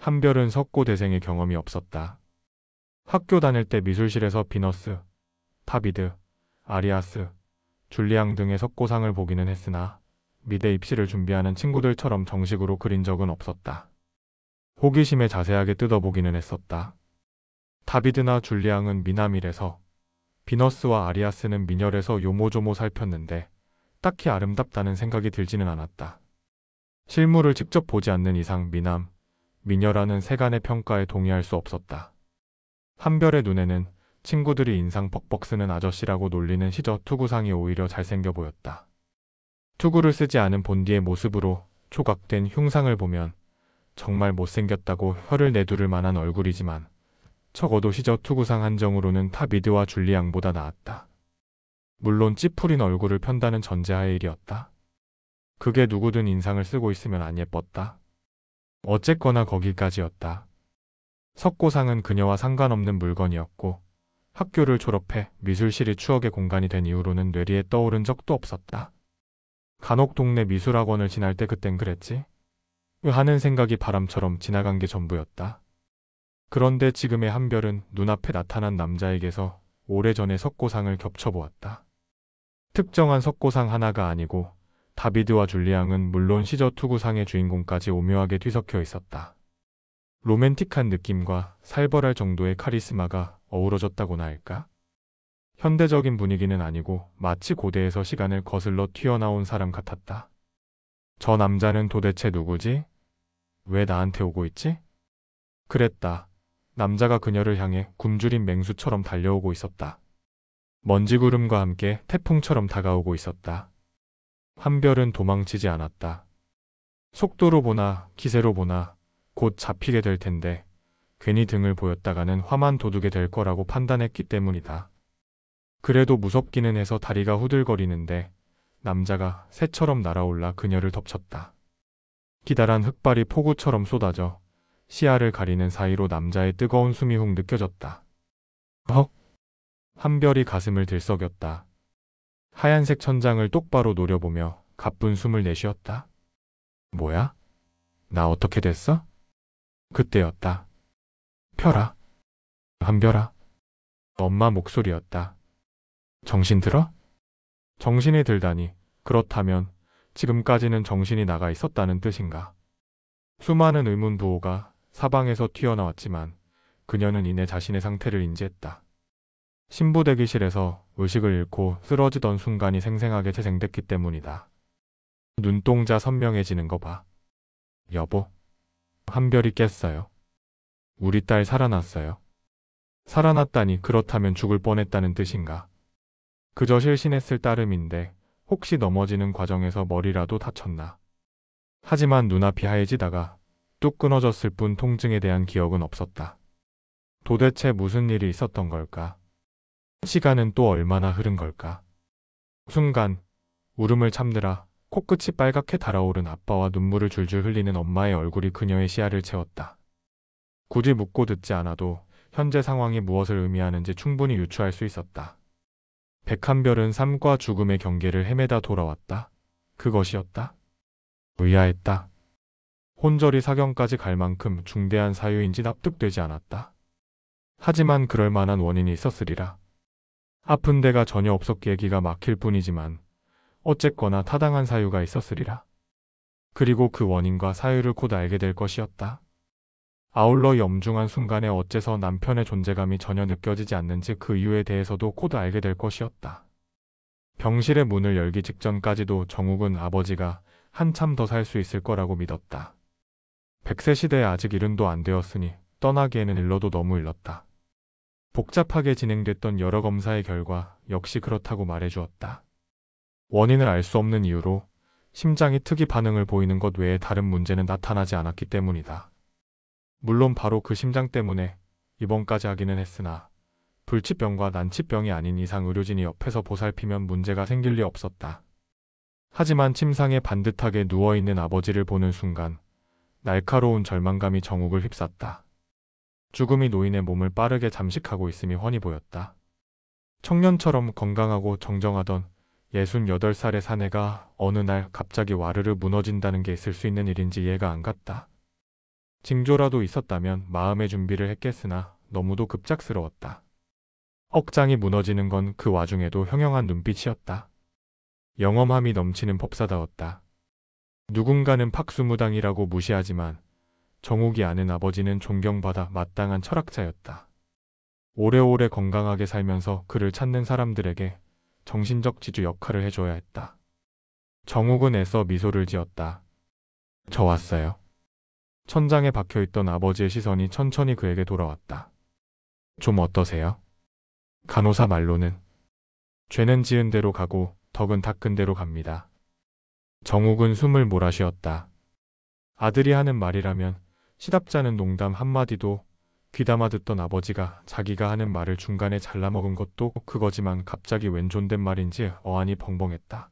한별은 석고대생의 경험이 없었다. 학교 다닐 때 미술실에서 비너스, 타비드, 아리아스, 줄리앙 등의 석고상을 보기는 했으나 미대 입시를 준비하는 친구들처럼 정식으로 그린 적은 없었다. 호기심에 자세하게 뜯어보기는 했었다. 다비드나 줄리앙은 미남이래서, 비너스와 아리아스는 미녀래서 요모조모 살폈는데 딱히 아름답다는 생각이 들지는 않았다. 실물을 직접 보지 않는 이상 미남, 미녀라는 세간의 평가에 동의할 수 없었다. 한별의 눈에는 친구들이 인상 벅벅 쓰는 아저씨라고 놀리는 시저 투구상이 오히려 잘생겨 보였다. 투구를 쓰지 않은 본디의 모습으로 조각된 흉상을 보면 정말 못생겼다고 혀를 내두를 만한 얼굴이지만 적어도 시저 투구상 한정으로는 타비드와 줄리앙보다 나았다. 물론 찌푸린 얼굴을 편다는 전제하의 일이었다. 그게 누구든 인상을 쓰고 있으면 안 예뻤다. 어쨌거나 거기까지였다. 석고상은 그녀와 상관없는 물건이었고 학교를 졸업해 미술실이 추억의 공간이 된 이후로는 뇌리에 떠오른 적도 없었다. 간혹 동네 미술학원을 지날 때 그땐 그랬지? 하는 생각이 바람처럼 지나간 게 전부였다. 그런데 지금의 한별은 눈앞에 나타난 남자에게서 오래전의 석고상을 겹쳐보았다. 특정한 석고상 하나가 아니고 다비드와 줄리앙은 물론 시저 투구상의 주인공까지 오묘하게 뒤섞여 있었다. 로맨틱한 느낌과 살벌할 정도의 카리스마가 어우러졌다고나 할까? 현대적인 분위기는 아니고 마치 고대에서 시간을 거슬러 튀어나온 사람 같았다. 저 남자는 도대체 누구지? 왜 나한테 오고 있지? 그랬다. 남자가 그녀를 향해 굶주린 맹수처럼 달려오고 있었다. 먼지구름과 함께 태풍처럼 다가오고 있었다. 한별은 도망치지 않았다. 속도로 보나 기세로 보나 곧 잡히게 될 텐데 괜히 등을 보였다가는 화만 돋우게 될 거라고 판단했기 때문이다. 그래도 무섭기는 해서 다리가 후들거리는데 남자가 새처럼 날아올라 그녀를 덮쳤다. 기다란 흙발이 폭우처럼 쏟아져 시야를 가리는 사이로 남자의 뜨거운 숨이 훅 느껴졌다. 헉! 한별이 가슴을 들썩였다. 하얀색 천장을 똑바로 노려보며 가쁜 숨을 내쉬었다. 뭐야? 나 어떻게 됐어? 그때였다. 별아. 한별아. 엄마 목소리였다. 정신 들어? 정신이 들다니, 그렇다면 지금까지는 정신이 나가 있었다는 뜻인가? 수많은 의문부호가 사방에서 튀어나왔지만 그녀는 이내 자신의 상태를 인지했다. 신부 대기실에서 의식을 잃고 쓰러지던 순간이 생생하게 재생됐기 때문이다. 눈동자 선명해지는 거 봐. 여보. 한별이 깼어요. 우리 딸 살아났어요. 살아났다니 그렇다면 죽을 뻔했다는 뜻인가? 그저 실신했을 따름인데 혹시 넘어지는 과정에서 머리라도 다쳤나? 하지만 눈앞이 하얘지다가 뚝 끊어졌을 뿐 통증에 대한 기억은 없었다. 도대체 무슨 일이 있었던 걸까? 시간은 또 얼마나 흐른 걸까? 순간 울음을 참느라 코끝이 빨갛게 달아오른 아빠와 눈물을 줄줄 흘리는 엄마의 얼굴이 그녀의 시야를 채웠다. 굳이 묻고 듣지 않아도 현재 상황이 무엇을 의미하는지 충분히 유추할 수 있었다. 백한별은 삶과 죽음의 경계를 헤매다 돌아왔다. 그것이었다. 의아했다. 혼절이 사경까지 갈 만큼 중대한 사유인지 납득되지 않았다. 하지만 그럴 만한 원인이 있었으리라. 아픈 데가 전혀 없었기에 기가 막힐 뿐이지만 어쨌거나 타당한 사유가 있었으리라. 그리고 그 원인과 사유를 곧 알게 될 것이었다. 아울러 염중한 순간에 어째서 남편의 존재감이 전혀 느껴지지 않는지 그 이유에 대해서도 곧 알게 될 것이었다. 병실의 문을 열기 직전까지도 정욱은 아버지가 한참 더 살 수 있을 거라고 믿었다. 100세 시대에 아직 70도 안 되었으니 떠나기에는 일러도 너무 일렀다. 복잡하게 진행됐던 여러 검사의 결과 역시 그렇다고 말해주었다. 원인을 알 수 없는 이유로 심장이 특이 반응을 보이는 것 외에 다른 문제는 나타나지 않았기 때문이다. 물론 바로 그 심장 때문에 입원까지 하기는 했으나 불치병과 난치병이 아닌 이상 의료진이 옆에서 보살피면 문제가 생길 리 없었다. 하지만 침상에 반듯하게 누워있는 아버지를 보는 순간 날카로운 절망감이 정욱을 휩쌌다. 죽음이 노인의 몸을 빠르게 잠식하고 있음이 훤히 보였다. 청년처럼 건강하고 정정하던 68살의 사내가 어느 날 갑자기 와르르 무너진다는 게 있을 수 있는 일인지 이해가 안 갔다. 징조라도 있었다면 마음의 준비를 했겠으나 너무도 급작스러웠다. 억장이 무너지는 건 그 와중에도 형형한 눈빛이었다. 영험함이 넘치는 법사다웠다. 누군가는 박수무당이라고 무시하지만 정욱이 아는 아버지는 존경받아 마땅한 철학자였다. 오래오래 건강하게 살면서 그를 찾는 사람들에게 정신적 지주 역할을 해줘야 했다. 정욱은 애써 미소를 지었다. 저 왔어요. 천장에 박혀있던 아버지의 시선이 천천히 그에게 돌아왔다. 좀 어떠세요? 간호사 말로는 죄는 지은 대로 가고 덕은 닦은 대로 갑니다. 정욱은 숨을 몰아쉬었다. 아들이 하는 말이라면 시답잖은 농담 한마디도 귀담아 듣던 아버지가 자기가 하는 말을 중간에 잘라먹은 것도 그거지만 갑자기 웬 존댓말인지 어안이 벙벙했다.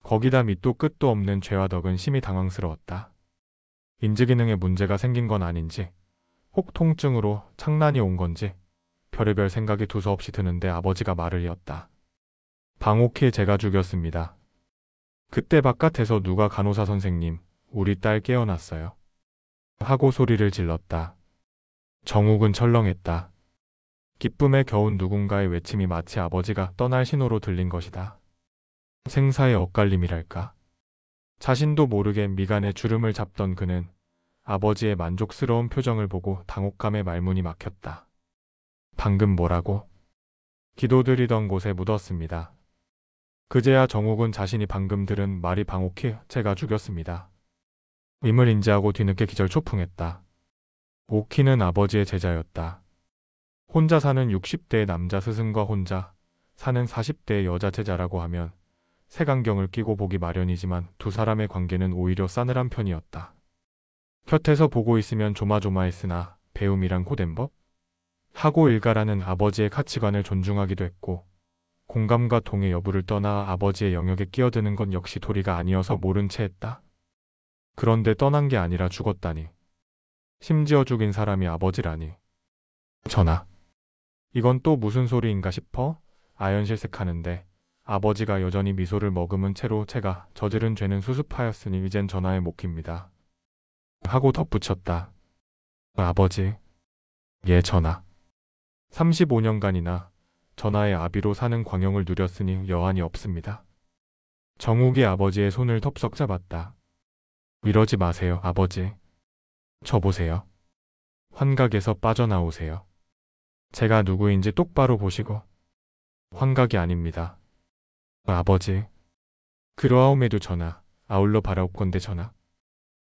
거기다 밑도 끝도 없는 죄와 덕은 심히 당황스러웠다. 인지기능에 문제가 생긴 건 아닌지, 혹 통증으로 창난이 온 건지 별의별 생각이 두서없이 드는데 아버지가 말을 이었다. 방옥희 제가 죽였습니다. 그때 바깥에서 누가 간호사 선생님, 우리 딸 깨어났어요. 하고 소리를 질렀다. 정욱은 철렁했다. 기쁨에 겨운 누군가의 외침이 마치 아버지가 떠날 신호로 들린 것이다. 생사의 엇갈림이랄까. 자신도 모르게 미간에 주름을 잡던 그는 아버지의 만족스러운 표정을 보고 당혹감에 말문이 막혔다. 방금 뭐라고? 기도드리던 곳에 묻었습니다. 그제야 정욱은 자신이 방금 들은 말이 방옥희 제가 죽였습니다. 임을 인지하고 뒤늦게 기절초풍했다. 옥희는 아버지의 제자였다. 혼자 사는 60대의 남자 스승과 혼자 사는 40대의 여자 제자라고 하면 색안경을 끼고 보기 마련이지만 두 사람의 관계는 오히려 싸늘한 편이었다. 곁에서 보고 있으면 조마조마했으나 배움이란 고된 법? 하고 일가라는 아버지의 가치관을 존중하기도 했고 공감과 동의 여부를 떠나 아버지의 영역에 끼어드는 건 역시 도리가 아니어서 모른 채 했다. 그런데 떠난 게 아니라 죽었다니. 심지어 죽인 사람이 아버지라니. 전하. 이건 또 무슨 소리인가 싶어 아연실색하는데 아버지가 여전히 미소를 머금은 채로 제가 저지른 죄는 수습하였으니 이젠 전하의 몫입니다. 하고 덧붙였다. 아버지. 예 전하. 35년간이나 전하의 아비로 사는 광영을 누렸으니 여한이 없습니다. 정욱이 아버지의 손을 덥석 잡았다. 이러지 마세요 아버지. 저 보세요. 환각에서 빠져나오세요. 제가 누구인지 똑바로 보시고. 환각이 아닙니다. 아버지. 그러하옵에도 전하, 아울러 바라옵건대 전하.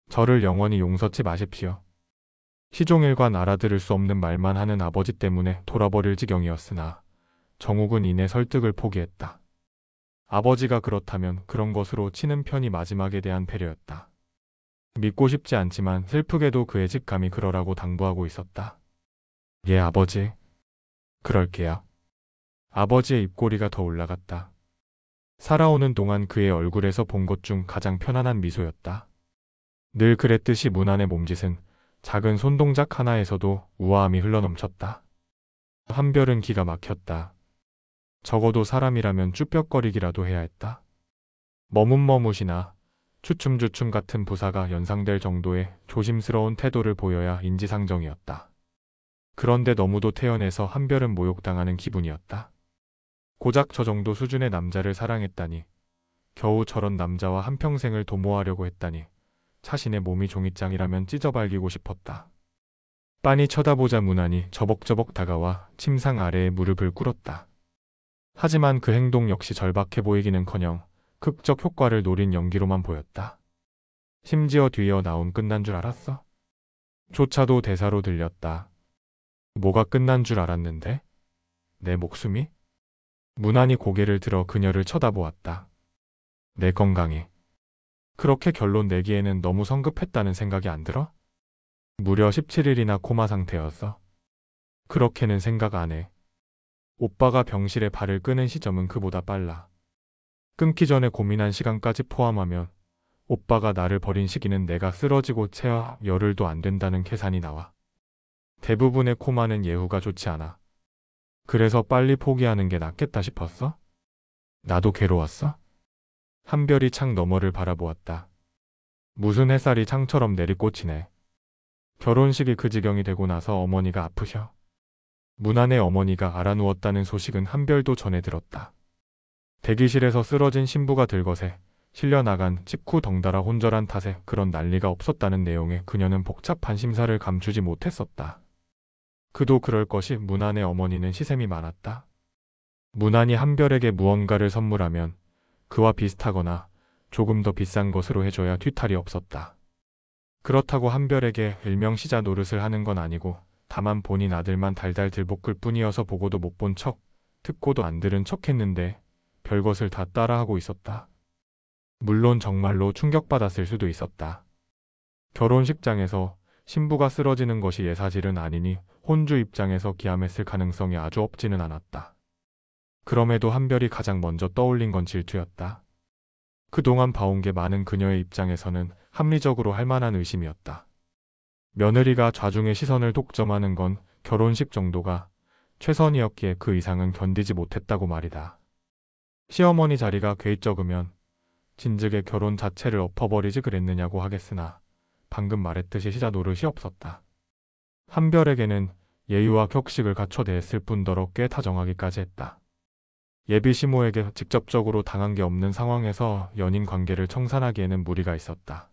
저를 영원히 용서치 마십시오. 시종일관 알아들을 수 없는 말만 하는 아버지 때문에 돌아버릴 지경이었으나 정욱은 이내 설득을 포기했다. 아버지가 그렇다면 그런 것으로 치는 편이 마지막에 대한 배려였다. 믿고 싶지 않지만 슬프게도 그의 직감이 그러라고 당부하고 있었다. 예 아버지. 그럴게요. 아버지의 입꼬리가 더 올라갔다. 살아오는 동안 그의 얼굴에서 본 것 중 가장 편안한 미소였다. 늘 그랬듯이 무난의 몸짓은 작은 손동작 하나에서도 우아함이 흘러넘쳤다. 한별은 기가 막혔다. 적어도 사람이라면 쭈뼛거리기라도 해야 했다. 머뭇머뭇이나 주춤주춤 같은 부사가 연상될 정도의 조심스러운 태도를 보여야 인지상정이었다. 그런데 너무도 태연해서 한별은 모욕당하는 기분이었다. 고작 저 정도 수준의 남자를 사랑했다니, 겨우 저런 남자와 한평생을 도모하려고 했다니, 자신의 몸이 종잇장이라면 찢어발기고 싶었다. 빤히 쳐다보자 무난히 저벅저벅 다가와 침상 아래에 무릎을 꿇었다. 하지만 그 행동 역시 절박해 보이기는커녕 극적 효과를 노린 연기로만 보였다. 심지어 뒤이어 나온 끝난 줄 알았어? 조차도 대사로 들렸다. 뭐가 끝난 줄 알았는데? 내 목숨이? 무난히 고개를 들어 그녀를 쳐다보았다. 내 건강이. 그렇게 결론 내기에는 너무 성급했다는 생각이 안 들어? 무려 17일이나 코마 상태였어. 그렇게는 생각 안 해. 오빠가 병실에 발을 끄는 시점은 그보다 빨라. 끊기 전에 고민한 시간까지 포함하면 오빠가 나를 버린 시기는 내가 쓰러지고 채아 열흘도 안 된다는 계산이 나와. 대부분의 코마는 예후가 좋지 않아. 그래서 빨리 포기하는 게 낫겠다 싶었어? 나도 괴로웠어? 한별이 창 너머를 바라보았다. 무슨 햇살이 창처럼 내리꽂히네. 결혼식이 그 지경이 되고 나서 어머니가 아프셔. 문안의 어머니가 알아누웠다는 소식은 한별도 전해 들었다. 대기실에서 쓰러진 신부가 들것에 실려 나간 직후 덩달아 혼절한 탓에 그런 난리가 없었다는 내용에 그녀는 복잡한 심사를 감추지 못했었다. 그도 그럴 것이 문안의 어머니는 시샘이 많았다. 문안이 한별에게 무언가를 선물하면 그와 비슷하거나 조금 더 비싼 것으로 해줘야 뒤탈이 없었다. 그렇다고 한별에게 일명시자 노릇을 하는 건 아니고 다만 본인 아들만 달달 들볶을 뿐이어서 보고도 못 본 척, 듣고도 안 들은 척 했는데 별것을 다 따라하고 있었다. 물론 정말로 충격받았을 수도 있었다. 결혼식장에서 신부가 쓰러지는 것이 예사질은 아니니 혼주 입장에서 기함했을 가능성이 아주 없지는 않았다. 그럼에도 한별이 가장 먼저 떠올린 건 질투였다. 그동안 봐온 게 많은 그녀의 입장에서는 합리적으로 할 만한 의심이었다. 며느리가 좌중의 시선을 독점하는 건 결혼식 정도가 최선이었기에 그 이상은 견디지 못했다고 말이다. 시어머니 자리가 괴적으면 진즉에 결혼 자체를 엎어버리지 그랬느냐고 하겠으나 방금 말했듯이 시자 노릇이 없었다. 한별에게는 예의와 격식을 갖춰 대했을 뿐더러 꽤 다정하기까지 했다. 예비 시모에게 직접적으로 당한 게 없는 상황에서 연인 관계를 청산하기에는 무리가 있었다.